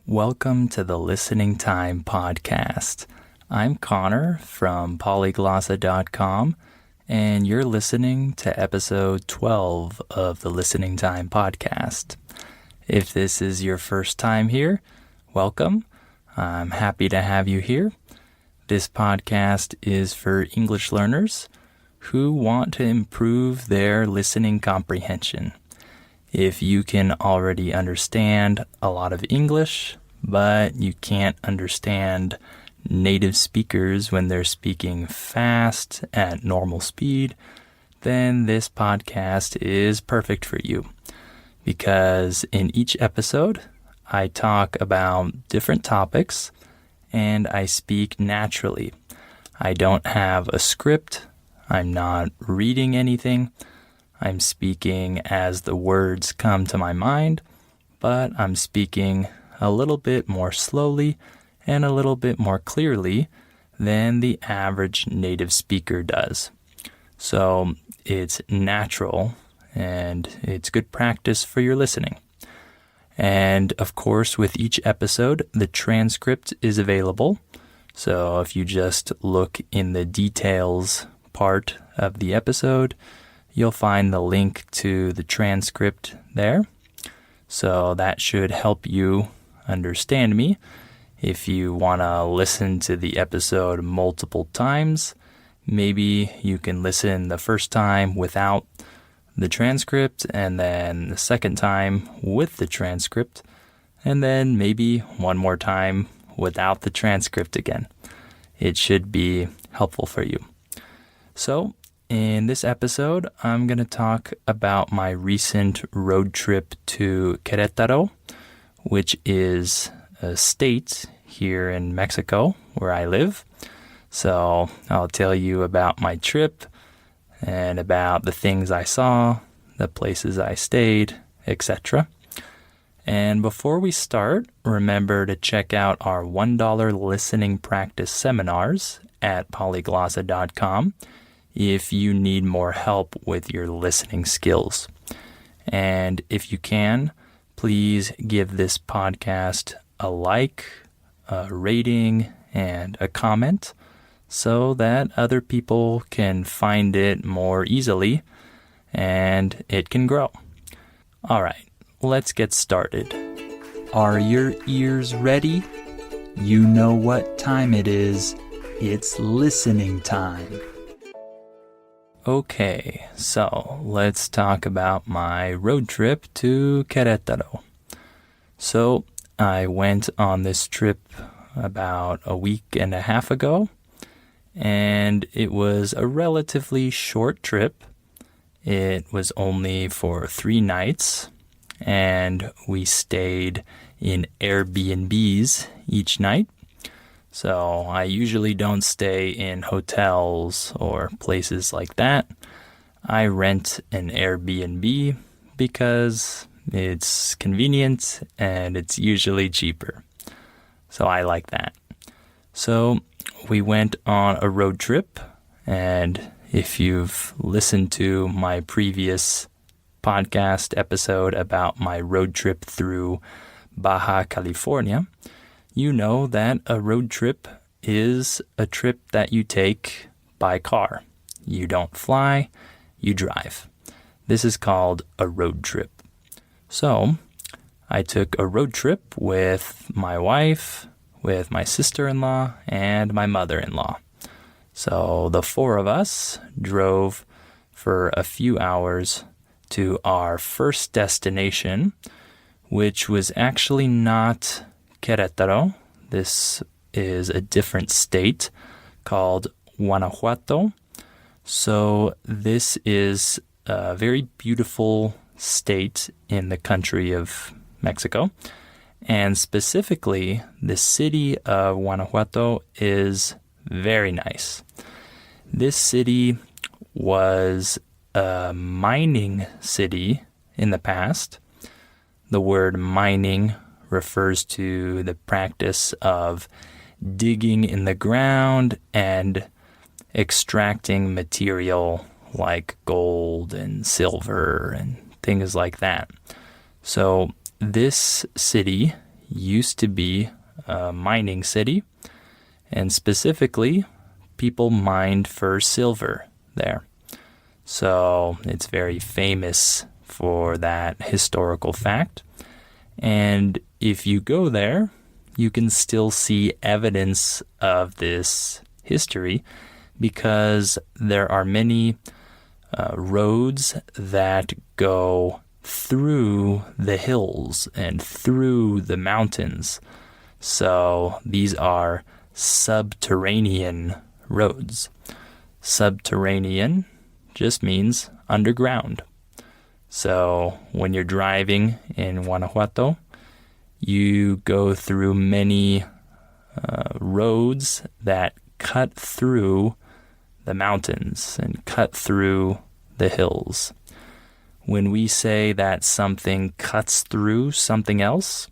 Welcome to the Listening Time Podcast. I'm Connor from polyglossa.com, and you're listening to episode 12 of the Listening Time Podcast. If this is your first time here, welcome. I'm happy to have you here. This podcast is for English learners who want to improve their listening comprehension. If you can already understand a lot of English, but you can't understand native speakers when they're speaking fast at normal speed, then this podcast is perfect for you. Because in each episode, I talk about different topics and I speak naturally. I don't have a script. I'm not reading anything. I'm speaking as the words come to my mind, but I'm speaking a little bit more slowly and a little bit more clearly than the average native speaker does. So it's natural and it's good practice for your listening. And of course, with each episode, the transcript is available. So if you just look in the details part of the episode, you'll find the link to the transcript there. So that should help you understand me. If you want to listen to the episode multiple times, maybe you can listen the first time without the transcript, and then the second time with the transcript, and then maybe one more time without the transcript again. It should be helpful for you. So, in this episode, I'm going to talk about my recent road trip to Querétaro, which is a state here in Mexico where I live. So I'll tell you about my trip and about the things I saw, the places I stayed, etc. And before we start, remember to check out our $1 listening practice seminars at polyglossa.com if you need more help with your listening skills. And if you can, please give this podcast a like, a rating, and a comment so that other people can find it more easily and it can grow. All right, let's get started. Are your ears ready? You know what time it is. It's listening time. Okay, so let's talk about my road trip to Querétaro. So I went on this trip about a week and a half ago, and it was a relatively short trip. It was only for 3 nights, and we stayed in Airbnbs each night. So I usually don't stay in hotels or places like that. I rent an Airbnb because it's convenient and it's usually cheaper. So I like that. So we went on a road trip, and if you've listened to my previous podcast episode about my road trip through Baja California, you know that a road trip is a trip that you take by car. You don't fly, you drive. This is called a road trip. So, I took a road trip with my wife, with my sister-in-law, and my mother-in-law. So, the 4 of us drove for a few hours to our first destination, which was actually not Querétaro. This is a different state called Guanajuato. So this is a very beautiful state in the country of Mexico. And specifically, the city of Guanajuato is very nice. This city was a mining city in the past. The word mining refers to the practice of digging in the ground and extracting material like gold and silver and things like that. So this city used to be a mining city, and specifically, people mined for silver there. So it's very famous for that historical fact. And if you go there, you can still see evidence of this history because there are many roads that go through the hills and through the mountains. So these are subterranean roads. Subterranean just means underground. So when you're driving in Guanajuato, you go through many roads that cut through the mountains and cut through the hills. When we say that something cuts through something else,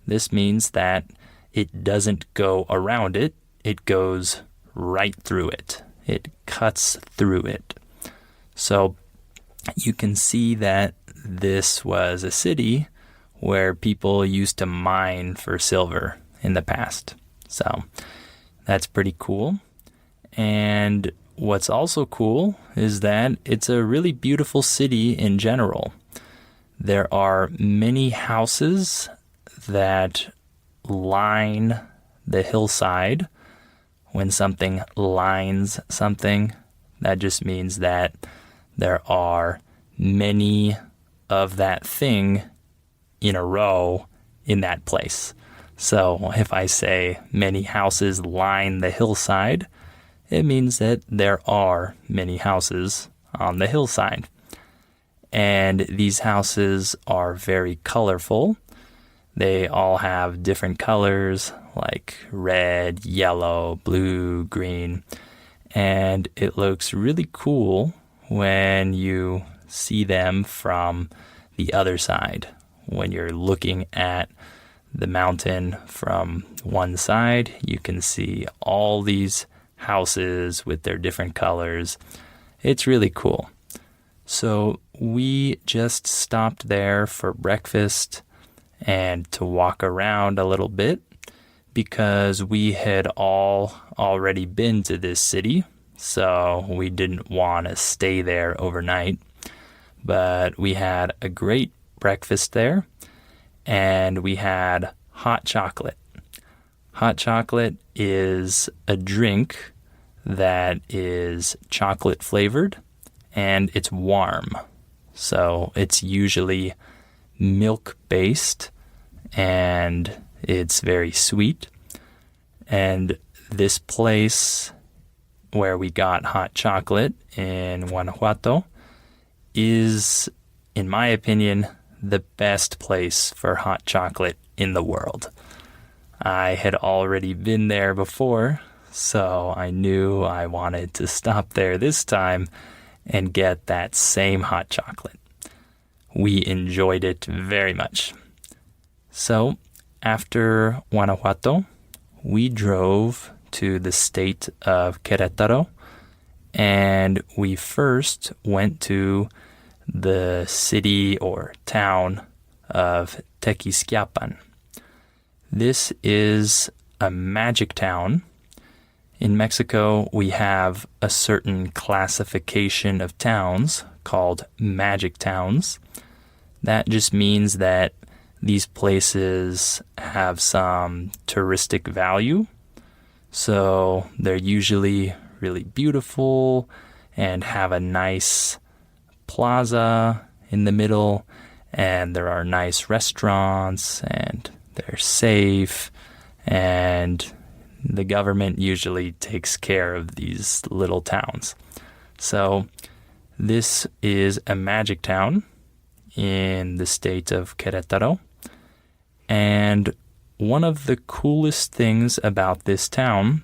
this means that it doesn't go around it, it goes right through it. It cuts through it. So you can see that this was a city where people used to mine for silver in the past. So that's pretty cool. And what's also cool is that it's a really beautiful city in general. There are many houses that line the hillside. When something lines something, that just means that there are many of that thing in a row in that place. So if I say many houses line the hillside, it means that there are many houses on the hillside. And these houses are very colorful. They all have different colors like red, yellow, blue, green. And it looks really cool when you see them from the other side. When you're looking at the mountain from one side, you can see all these houses with their different colors. It's really cool. So we just stopped there for breakfast and to walk around a little bit because we had all already been to this city, so we didn't want to stay there overnight. But we had a great breakfast there, and we had hot chocolate. Hot chocolate is a drink that is chocolate flavored, and it's warm. So it's usually milk-based, and it's very sweet. And this place where we got hot chocolate in Guanajuato is, in my opinion, the best place for hot chocolate in the world. I had already been there before, so I knew I wanted to stop there this time and get that same hot chocolate. We enjoyed it very much. So, after Guanajuato, we drove to the state of Querétaro, and we first went to the city or town of Tequisquiapan. This is a magic town. In Mexico, we have a certain classification of towns called magic towns. That just means that these places have some touristic value. So they're usually really beautiful and have a nice plaza in the middle, and there are nice restaurants, and they're safe, and the government usually takes care of these little towns. So this is a magic town in the state of Querétaro, and one of the coolest things about this town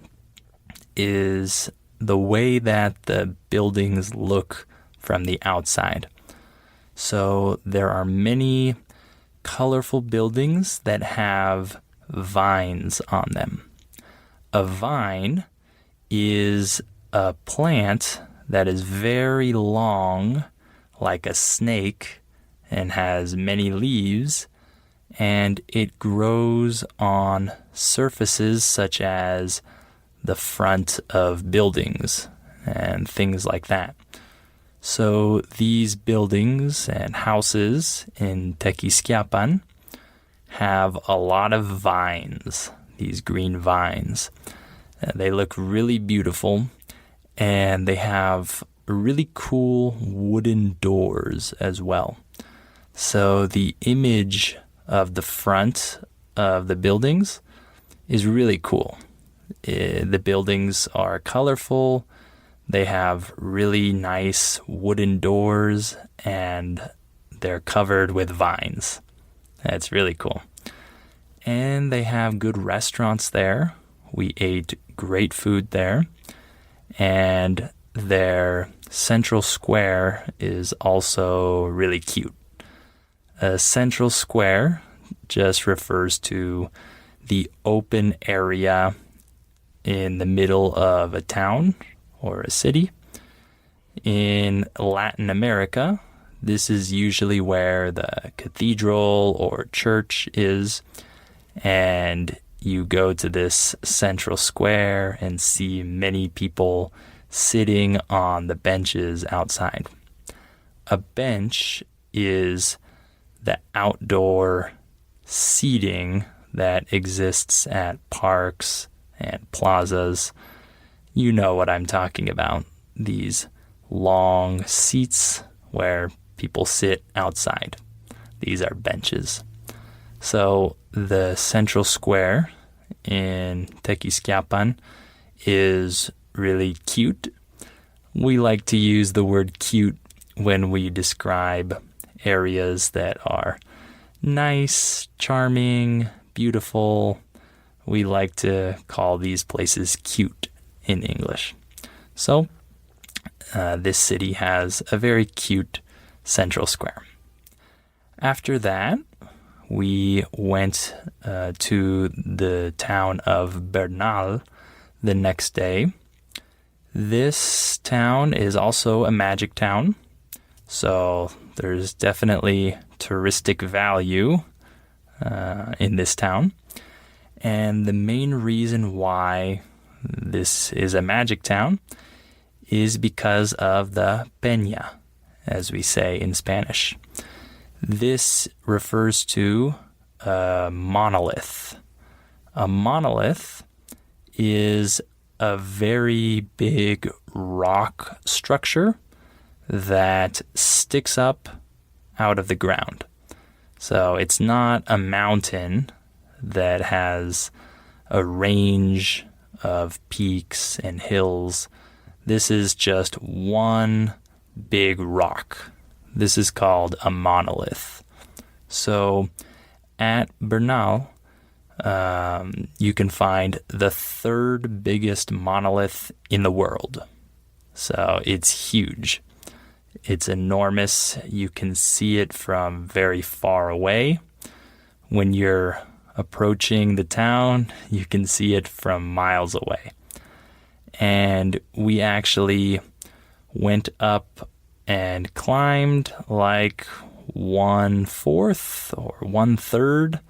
is the way that the buildings look from the outside. So there are many colorful buildings that have vines on them. A vine is a plant that is very long, like a snake, and has many leaves, and it grows on surfaces such as the front of buildings and things like that. So these buildings and houses in Tequisquiapan have a lot of vines, these green vines. They look really beautiful, and they have really cool wooden doors as well. So the image of the front of the buildings is really cool. The buildings are colorful. They have really nice wooden doors, and they're covered with vines. That's really cool. And they have good restaurants there. We ate great food there. And their central square is also really cute. A central square just refers to the open area in the middle of a town or a city. In Latin America, this is usually where the cathedral or church is, and you go to this central square and see many people sitting on the benches outside. A bench is the outdoor seating that exists at parks and plazas. You know what I'm talking about. These long seats where people sit outside. These are benches. So the central square in Tequisquiapan is really cute. We like to use the word cute when we describe areas that are nice, charming, beautiful. We like to call these places cute in English. So this city has a very cute central square. After that, we went to the town of Bernal the next day. This town is also a magic town, so there's definitely touristic value in this town. And the main reason why this is a magic town is because of the peña, as we say in Spanish. This refers to a monolith. A monolith is a very big rock structure that sticks up out of the ground. So it's not a mountain that has a range of peaks and hills. This is just one big rock. This is called a monolith. So at Bernal, you can find the third biggest monolith in the world. So it's huge. It's enormous. You can see it from very far away. When you're approaching the town, you can see it from miles away. And we actually went up and climbed like 1/4 or 1/3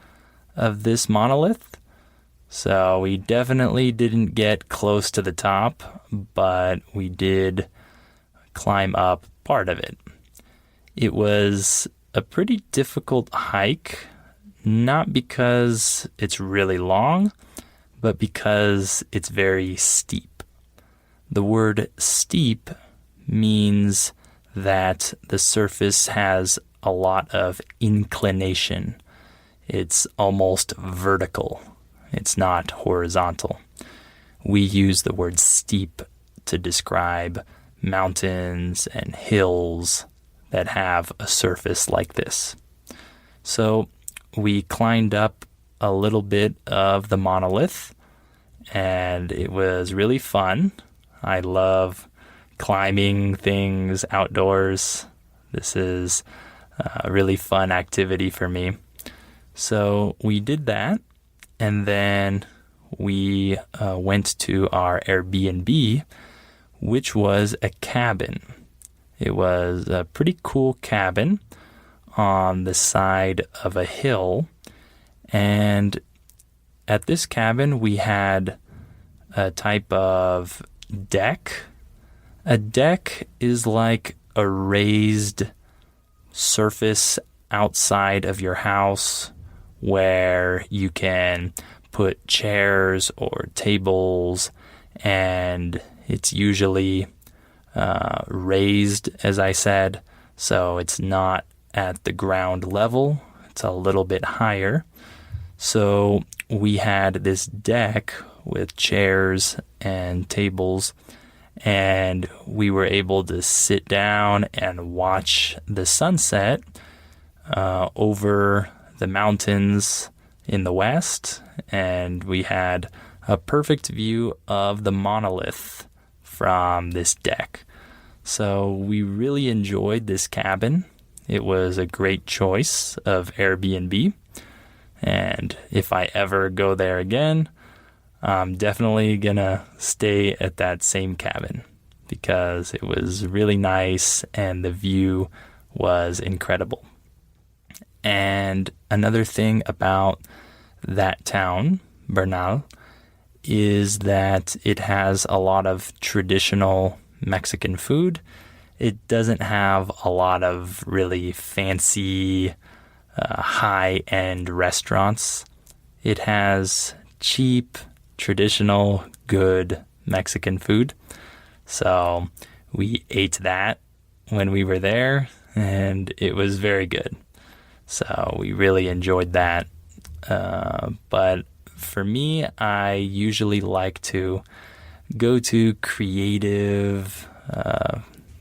of this monolith. So we definitely didn't get close to the top, but we did climb up part of it. It was a pretty difficult hike, not because it's really long, but because it's very steep. The word steep means that the surface has a lot of inclination. It's almost vertical. It's not horizontal. We use the word steep to describe mountains and hills that have a surface like this. So we climbed up a little bit of the monolith, and it was really fun. I love climbing things outdoors. This is a really fun activity for me. So we did that, and then we went to our Airbnb, which was a cabin. It was a pretty cool cabin on the side of a hill. And at this cabin, we had a type of deck. A deck is like a raised surface outside of your house where you can put chairs or tables, and it's usually raised, as I said, so it's not at the ground level. It's a little bit higher. So we had this deck with chairs and tables, and we were able to sit down and watch the sunset over the mountains in the west, and we had a perfect view of the monolith from this deck. So we really enjoyed this cabin. It was a great choice of Airbnb, and if I ever go there again, I'm definitely gonna stay at that same cabin because it was really nice and the view was incredible. And another thing about that town, Bernal, is that it has a lot of traditional Mexican food. It doesn't have a lot of really fancy, high-end restaurants. It has cheap, traditional, good Mexican food. So we ate that when we were there, and it was very good. So we really enjoyed that. But for me, I usually like to go to creative,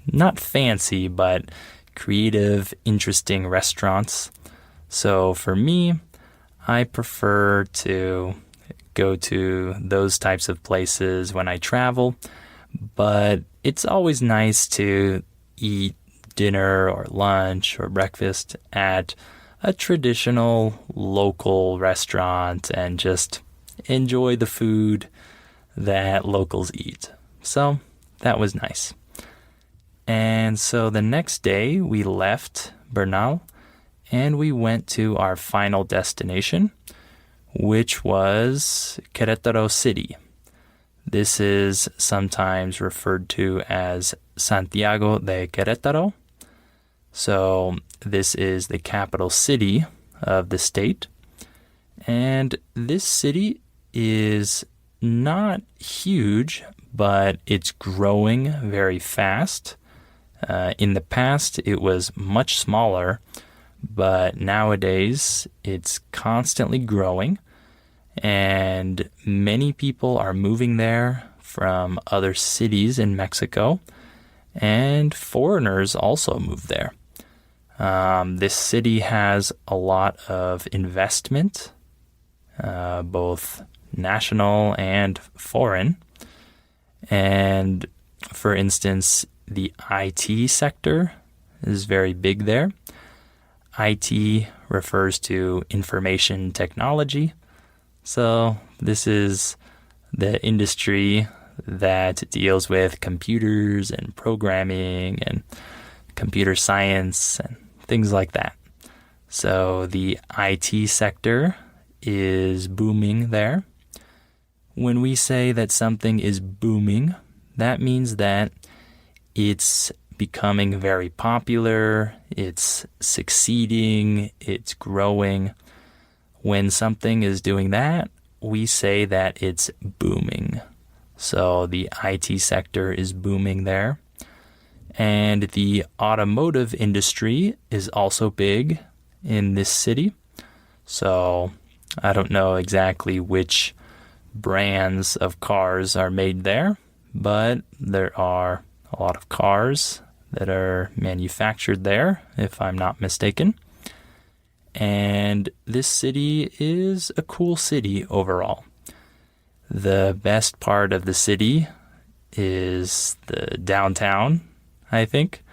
not fancy, but creative, interesting restaurants. So for me, I prefer to go to those types of places when I travel, but it's always nice to eat dinner or lunch or breakfast at a traditional local restaurant and just enjoy the food that locals eat. So that was nice. And so the next day we left Bernal and we went to our final destination, which was Querétaro City. This is sometimes referred to as Santiago de Querétaro. So this is the capital city of the state. And this city is not huge, but it's growing very fast. In the past, it was much smaller, but nowadays it's constantly growing. And many people are moving there from other cities in Mexico, and foreigners also move there. This city has a lot of investment, both national and foreign. And for instance, the IT sector is very big there. IT refers to information technology. So this is the industry that deals with computers and programming and computer science and things like that. So the IT sector is booming there. When we say that something is booming, that means that it's becoming very popular, it's succeeding, it's growing. When something is doing that, we say that it's booming. So the IT sector is booming there. And the automotive industry is also big in this city. So I don't know exactly which brands of cars are made there, but there are a lot of cars that are manufactured there, if I'm not mistaken. And this city is a cool city overall. The best part of the city is the downtown, I think.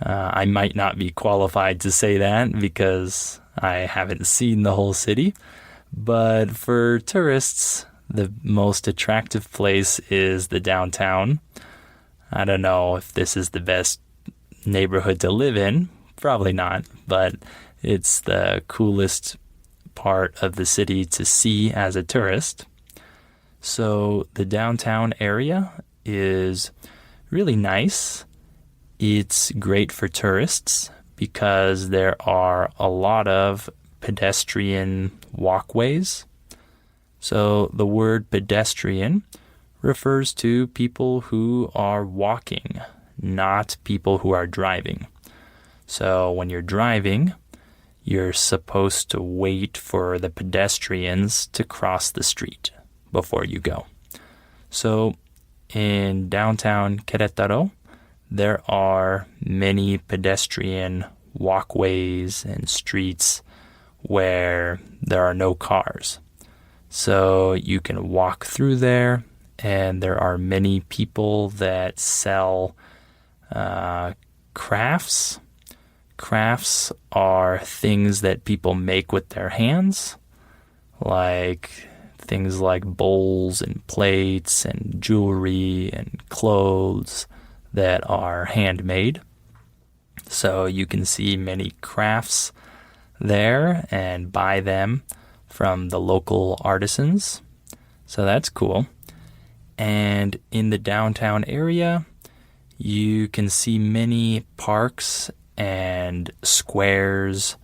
I might not be qualified to say that because I haven't seen the whole city. But for tourists, the most attractive place is the downtown. I don't know if this is the best neighborhood to live in. Probably not, but it's the coolest part of the city to see as a tourist. So the downtown area is really nice. It's great for tourists because there are a lot of pedestrian walkways. So the word pedestrian refers to people who are walking, not people who are driving. So when you're driving, you're supposed to wait for the pedestrians to cross the street before you go. So in downtown Querétaro, there are many pedestrian walkways and streets where there are no cars. So you can walk through there, and there are many people that sell crafts. Crafts are things that people make with their hands, like things like bowls and plates and jewelry and clothes that are handmade. So you can see many crafts there and buy them from the local artisans. So that's cool. And in the downtown area, you can see many parks and squares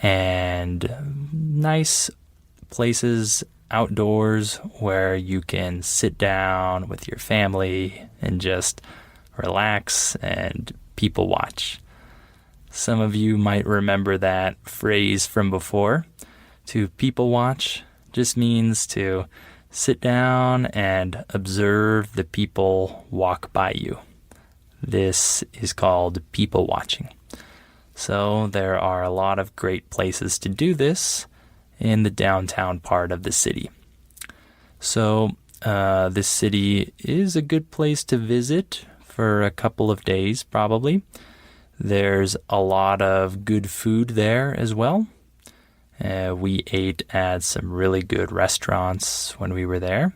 and nice places outdoors where you can sit down with your family and just relax and people watch. Some of you might remember that phrase from before. To people watch just means to sit down and observe the people walk by you. This is called people watching. So there are a lot of great places to do this in the downtown part of the city. So this city is a good place to visit for a couple of days, probably. There's a lot of good food there as well. We ate at some really good restaurants when we were there.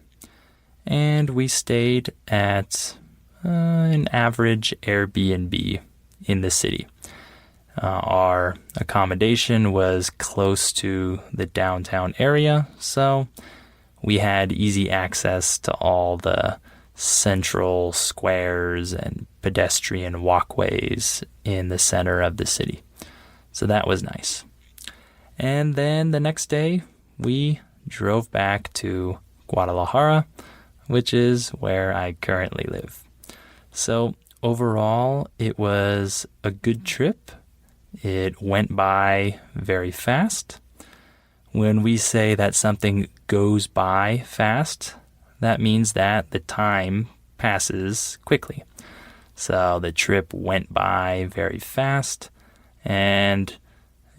And we stayed at an average Airbnb in the city. Our accommodation was close to the downtown area, so we had easy access to all the central squares and pedestrian walkways in the center of the city. So that was nice. And then the next day, we drove back to Guadalajara, which is where I currently live. So overall, it was a good trip. It went by very fast. When we say that something goes by fast, that means that the time passes quickly. So the trip went by very fast, and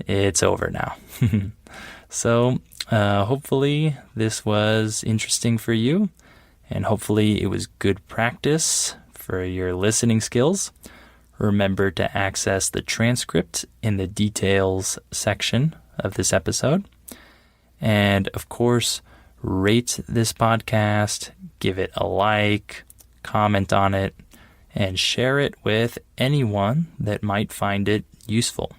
it's over now. So hopefully this was interesting for you, and hopefully it was good practice for your listening skills. Remember to access the transcript in the details section of this episode. And of course, rate this podcast, give it a like, comment on it, and share it with anyone that might find it useful.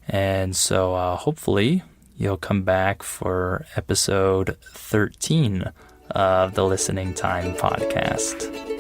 And so hopefully you'll come back for episode 13 of the Listening Time podcast.